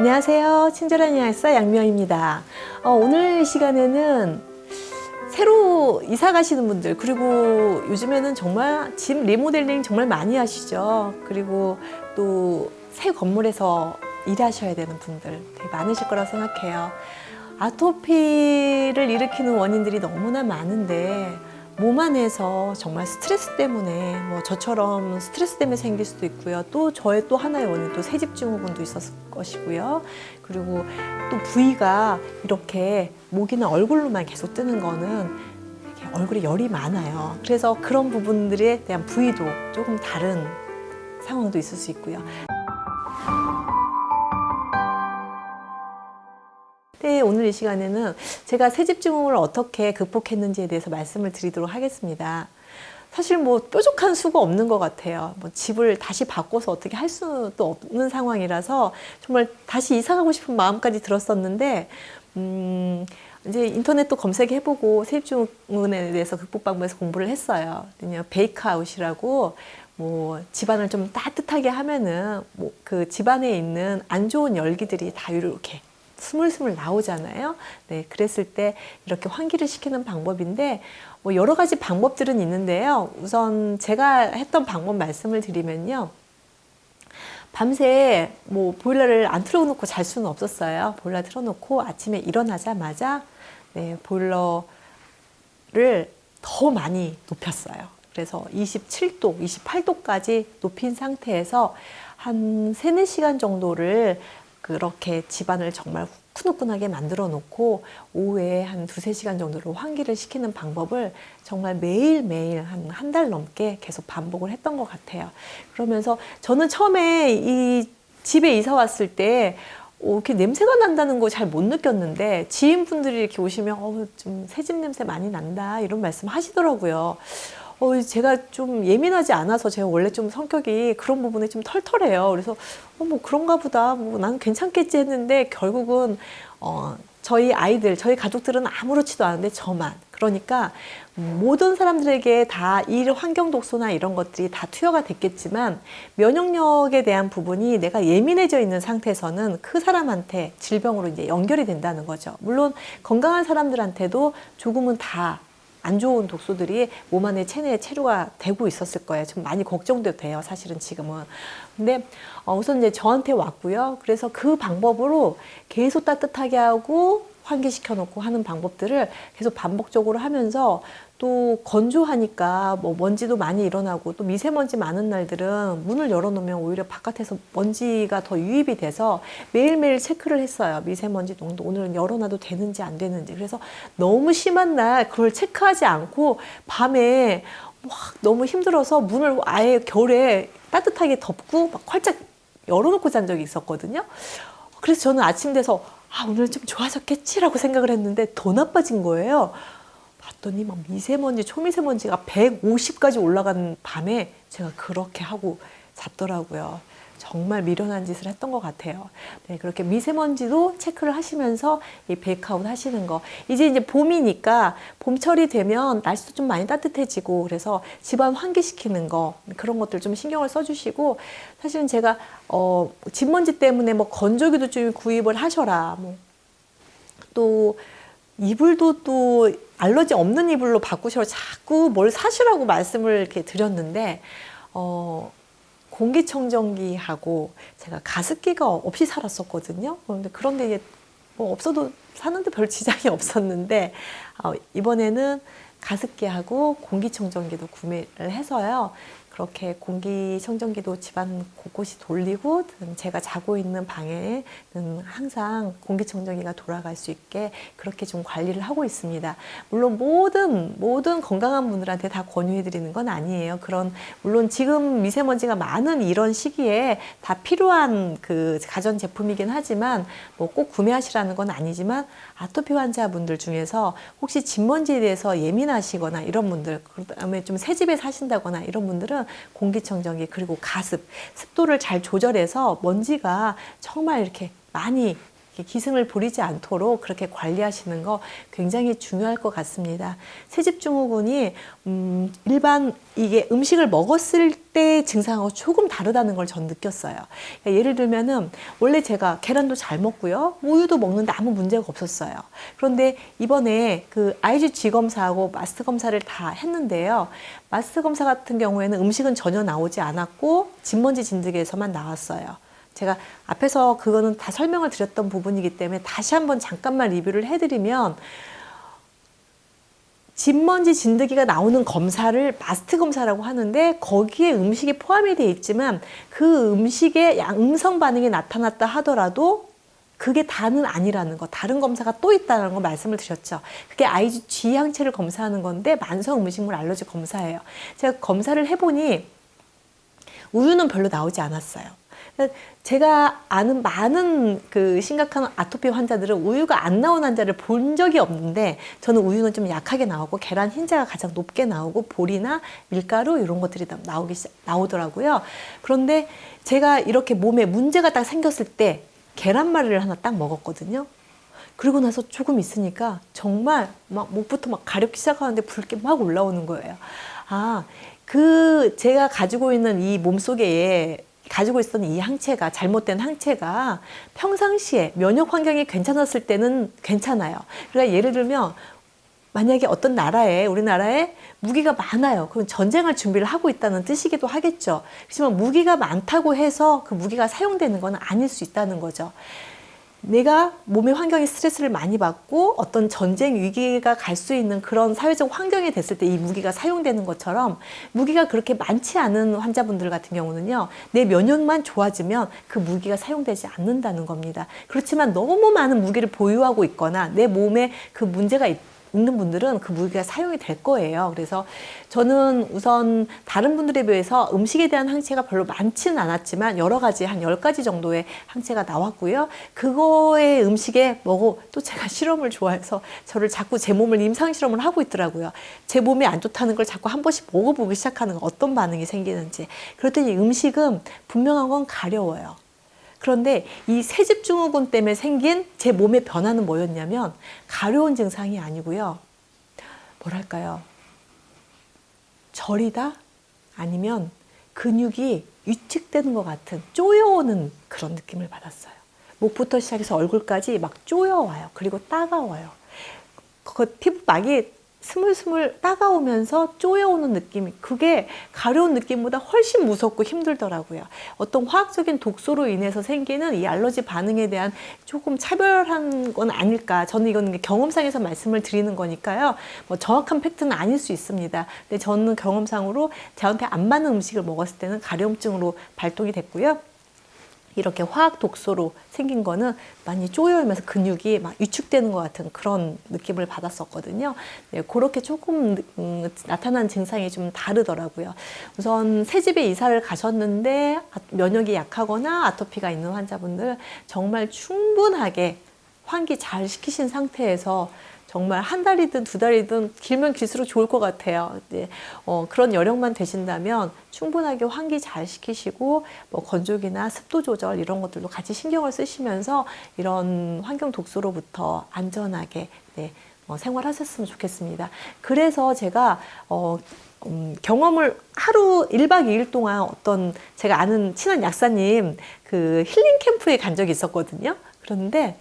안녕하세요. 친절한 양악사 양미영입니다. 오늘 시간에는 새로 이사 가시는 분들, 그리고 요즘에는 정말 집 리모델링 정말 많이 하시죠. 그리고 또 새 건물에서 일하셔야 되는 분들 되게 많으실 거라고 생각해요. 아토피를 일으키는 원인들이 너무나 많은데 몸 안에서 정말 스트레스 때문에, 저처럼 스트레스 때문에 생길 수도 있고요. 또 저의 또 하나의 원인, 또 새집증후군도 있었을 것이고요. 그리고 또 부위가 이렇게 목이나 얼굴로만 계속 뜨는 거는 이렇게 얼굴에 열이 많아요. 그래서 그런 부분들에 대한 부위도 조금 다른 상황도 있을 수 있고요. 네, 오늘 이 시간에는 제가 새집증후군을 어떻게 극복했는지에 대해서 말씀을 드리도록 하겠습니다. 사실 뾰족한 수가 없는 것 같아요. 집을 다시 바꿔서 어떻게 할 수도 없는 상황이라서 정말 다시 이사 가고 싶은 마음까지 들었었는데, 이제 인터넷도 검색해보고 새집증후군에 대해서 극복 방법에서 공부를 했어요. 베이크아웃이라고 집안을 좀 따뜻하게 하면은 그 집안에 있는 안 좋은 열기들이 다 이렇게 스물스물 나오잖아요. 네, 그랬을 때 이렇게 환기를 시키는 방법인데 여러 가지 방법들은 있는데요. 우선 제가 했던 방법 말씀을 드리면요. 밤새 보일러를 안 틀어놓고 잘 수는 없었어요. 보일러 틀어놓고 아침에 일어나자마자 보일러를 더 많이 높였어요. 그래서 27도, 28도까지 높인 상태에서 한 3, 4시간 정도를 그렇게 집안을 정말 후끈후끈하게 만들어 놓고 오후에 한 2-3시간 정도로 환기를 시키는 방법을 정말 매일매일 한 달 넘게 계속 반복을 했던 것 같아요. 그러면서 저는 처음에 이 집에 이사 왔을 때 이렇게 냄새가 난다는 거 잘 못 느꼈는데 지인분들이 이렇게 오시면 좀 새집 냄새 많이 난다 이런 말씀 하시더라고요. 제가 좀 예민하지 않아서 제가 원래 좀 성격이 그런 부분에 좀 털털해요. 그래서 그런가 보다. 나는 괜찮겠지 했는데 결국은 저희 아이들, 저희 가족들은 아무렇지도 않은데 저만. 그러니까 모든 사람들에게 다 이 환경 독소나 이런 것들이 다 투여가 됐겠지만 면역력에 대한 부분이 내가 예민해져 있는 상태에서는 그 사람한테 질병으로 이제 연결이 된다는 거죠. 물론 건강한 사람들한테도 조금은 다 안 좋은 독소들이 몸 안에 체내에 체류가 되고 있었을 거예요. 좀 많이 걱정도 돼요. 사실은 지금은. 근데 우선 이제 저한테 왔고요. 그래서 그 방법으로 계속 따뜻하게 하고 환기시켜 놓고 하는 방법들을 계속 반복적으로 하면서 또 건조하니까 먼지도 많이 일어나고 또 미세먼지 많은 날들은 문을 열어놓으면 오히려 바깥에서 먼지가 더 유입이 돼서 매일매일 체크를 했어요. 미세먼지 농도 오늘은 열어놔도 되는지 안 되는지. 그래서 너무 심한 날 그걸 체크하지 않고 밤에 너무 힘들어서 문을 아예 겨울에 따뜻하게 덮고 막 활짝 열어놓고 잔 적이 있었거든요. 그래서 저는 아침 돼서 오늘은 좀 좋아졌겠지라고 생각을 했는데 더 나빠진 거예요. 봤더니 미세먼지, 초미세먼지가 150까지 올라간 밤에 제가 그렇게 하고 잤더라고요. 정말 미련한 짓을 했던 것 같아요. 네, 그렇게 미세먼지도 체크를 하시면서 이 베이크아웃 하시는 거. 이제 봄이니까 봄철이 되면 날씨도 좀 많이 따뜻해지고 그래서 집안 환기시키는 거 그런 것들 좀 신경을 써주시고 사실은 제가 집먼지 때문에 건조기도 좀 구입을 하셔라. 또 이불도 또 알러지 없는 이불로 바꾸셔서 자꾸 뭘 사시라고 말씀을 이렇게 드렸는데 공기청정기하고 제가 가습기가 없이 살았었거든요. 그런데 이제 없어도 사는데 별 지장이 없었는데 이번에는 가습기하고 공기청정기도 구매를 해서요. 그렇게 공기청정기도 집안 곳곳이 돌리고 제가 자고 있는 방에는 항상 공기청정기가 돌아갈 수 있게 그렇게 좀 관리를 하고 있습니다. 물론 모든 건강한 분들한테 다 권유해 드리는 건 아니에요. 물론 지금 미세먼지가 많은 이런 시기에 다 필요한 그 가전제품이긴 하지만 꼭 구매하시라는 건 아니지만 아토피 환자분들 중에서 혹시 집먼지에 대해서 예민하시거나 이런 분들, 그다음에 좀 새 집에 사신다거나 이런 분들은 공기청정기 그리고 습도를 잘 조절해서 먼지가 정말 이렇게 많이 이렇게 기승을 부리지 않도록 그렇게 관리하시는 거 굉장히 중요할 것 같습니다. 세집증후군이 일반 이게 음식을 먹었을 때 증상하고 조금 다르다는 걸 전 느꼈어요. 그러니까 예를 들면은 원래 제가 계란도 잘 먹고요, 우유도 먹는데 아무 문제가 없었어요. 그런데 이번에 그 IgG 검사하고 마스트 검사를 다 했는데요. 마스트 검사 같은 경우에는 음식은 전혀 나오지 않았고 진먼지 진드기에서만 나왔어요. 제가 앞에서 그거는 다 설명을 드렸던 부분이기 때문에 다시 한번 잠깐만 리뷰를 해드리면, 진먼지 진드기가 나오는 검사를 마스트 검사라고 하는데 거기에 음식이 포함이 되어 있지만 그 음식에 양성 반응이 나타났다 하더라도 그게 다는 아니라는 거, 다른 검사가 또 있다는 거 말씀을 드렸죠. 그게 IgG 항체를 검사하는 건데 만성 음식물 알러지 검사예요. 제가 검사를 해보니 우유는 별로 나오지 않았어요. 제가 아는 많은 그 심각한 아토피 환자들은 우유가 안 나온 환자를 본 적이 없는데, 저는 우유는 좀 약하게 나오고 계란 흰자가 가장 높게 나오고 보리나 밀가루 이런 것들이 나오더라고요. 그런데 제가 이렇게 몸에 문제가 딱 생겼을 때 계란말이를 하나 딱 먹었거든요. 그리고 나서 조금 있으니까 정말 막 목부터 막 가렵기 시작하는데 붉게 막 올라오는 거예요. 아, 제가 가지고 있는 이 몸속에 가지고 있었던 이 항체가, 잘못된 항체가 평상시에 면역 환경이 괜찮았을 때는 괜찮아요. 그러니까 예를 들면 만약에 어떤 나라에, 우리나라에 무기가 많아요. 그럼 전쟁할 준비를 하고 있다는 뜻이기도 하겠죠. 그렇지만 무기가 많다고 해서 그 무기가 사용되는 건 아닐 수 있다는 거죠. 내가 몸의 환경에 스트레스를 많이 받고 어떤 전쟁 위기가 갈 수 있는 그런 사회적 환경이 됐을 때 이 무기가 사용되는 것처럼, 무기가 그렇게 많지 않은 환자분들 같은 경우는요, 내 면역만 좋아지면 그 무기가 사용되지 않는다는 겁니다. 그렇지만 너무 많은 무기를 보유하고 있거나 내 몸에 그 문제가 있는 분들은 그 무기가 사용이 될 거예요. 그래서 저는 우선 다른 분들에 비해서 음식에 대한 항체가 별로 많지는 않았지만 여러 가지, 한 10가지 정도의 항체가 나왔고요. 그거의 음식에 또 제가 실험을 좋아해서 저를 자꾸 제 몸을 임상 실험을 하고 있더라고요. 제 몸에 안 좋다는 걸 자꾸 한 번씩 먹어보기 시작하는 거, 어떤 반응이 생기는지. 그랬더니 음식은 분명한 건 가려워요. 그런데 이 세집증후군 때문에 생긴 제 몸의 변화는 뭐였냐면 가려운 증상이 아니고요. 뭐랄까요? 저리다? 아니면 근육이 위축되는 것 같은, 쪼여오는 그런 느낌을 받았어요. 목부터 시작해서 얼굴까지 막 쪼여와요. 그리고 따가워요. 그 피부막이 스물스물 따가우면서 쪼여오는 느낌, 그게 가려운 느낌보다 훨씬 무섭고 힘들더라고요. 어떤 화학적인 독소로 인해서 생기는 이 알러지 반응에 대한 조금 차별한 건 아닐까. 저는 이건 경험상에서 말씀을 드리는 거니까요. 뭐 정확한 팩트는 아닐 수 있습니다. 근데 저는 경험상으로 저한테 안 맞는 음식을 먹었을 때는 가려움증으로 발동이 됐고요. 이렇게 화학 독소로 생긴 거는 많이 쪼여오면서 근육이 막 위축되는 것 같은 그런 느낌을 받았었거든요. 네, 그렇게 조금 나타난 증상이 좀 다르더라고요. 우선 새집에 이사를 가셨는데 면역이 약하거나 아토피가 있는 환자분들 정말 충분하게 환기 잘 시키신 상태에서 정말 한 달이든 두 달이든 길면 길수록 좋을 것 같아요. 네, 그런 여력만 되신다면 충분하게 환기 잘 시키시고 뭐 건조기나 습도 조절 이런 것들도 같이 신경을 쓰시면서 이런 환경 독소로부터 안전하게 생활하셨으면 좋겠습니다. 그래서 제가 경험을 하루 1박 2일 동안 어떤 제가 아는 친한 약사님 그 힐링 캠프에 간 적이 있었거든요. 그런데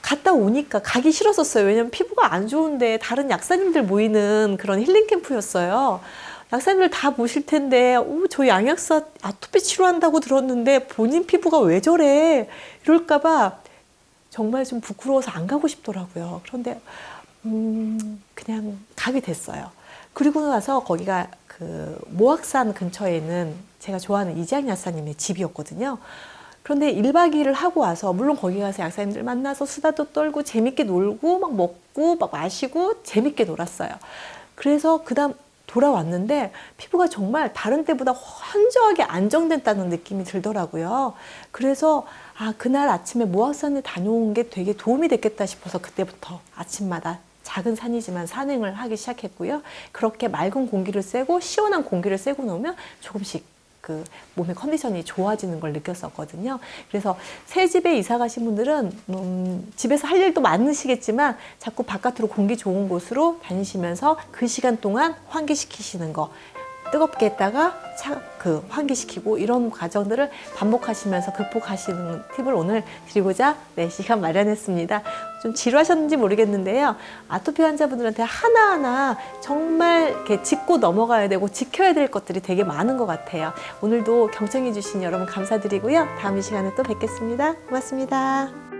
갔다 오니까 가기 싫었었어요. 왜냐면 피부가 안 좋은데 다른 약사님들 모이는 그런 힐링 캠프였어요. 약사님들 다 보실 텐데, 저 양약사 아토피 치료한다고 들었는데 본인 피부가 왜 저래? 이럴까봐 정말 좀 부끄러워서 안 가고 싶더라고요. 그런데 그냥 가게 됐어요. 그리고 나서 거기가 그 모악산 근처에 있는 제가 좋아하는 이재학 약사님의 집이었거든요. 그런데 1박 2일을 하고 와서, 물론 거기 가서 약사님들 만나서 수다도 떨고 재밌게 놀고 막 먹고 막 마시고 재밌게 놀았어요. 그래서 그다음 돌아왔는데 피부가 정말 다른 때보다 현저하게 안정됐다는 느낌이 들더라고요. 그래서 그날 아침에 모악산에 다녀온 게 되게 도움이 됐겠다 싶어서 그때부터 아침마다 작은 산이지만 산행을 하기 시작했고요. 그렇게 맑은 공기를 쐬고 시원한 공기를 쐬고 나오면 조금씩 그 몸의 컨디션이 좋아지는 걸 느꼈었거든요. 그래서 새 집에 이사 가신 분들은 집에서 할 일도 많으시겠지만 자꾸 바깥으로 공기 좋은 곳으로 다니시면서 그 시간 동안 환기시키시는 거, 뜨겁게 했다가 환기시키고 이런 과정들을 반복하시면서 극복하시는 팁을 오늘 드리고자 시간 마련했습니다. 좀 지루하셨는지 모르겠는데요. 아토피 환자분들한테 하나하나 정말 이렇게 짚고 넘어가야 되고 지켜야 될 것들이 되게 많은 것 같아요. 오늘도 경청해 주신 여러분 감사드리고요. 다음 이 시간에 또 뵙겠습니다. 고맙습니다.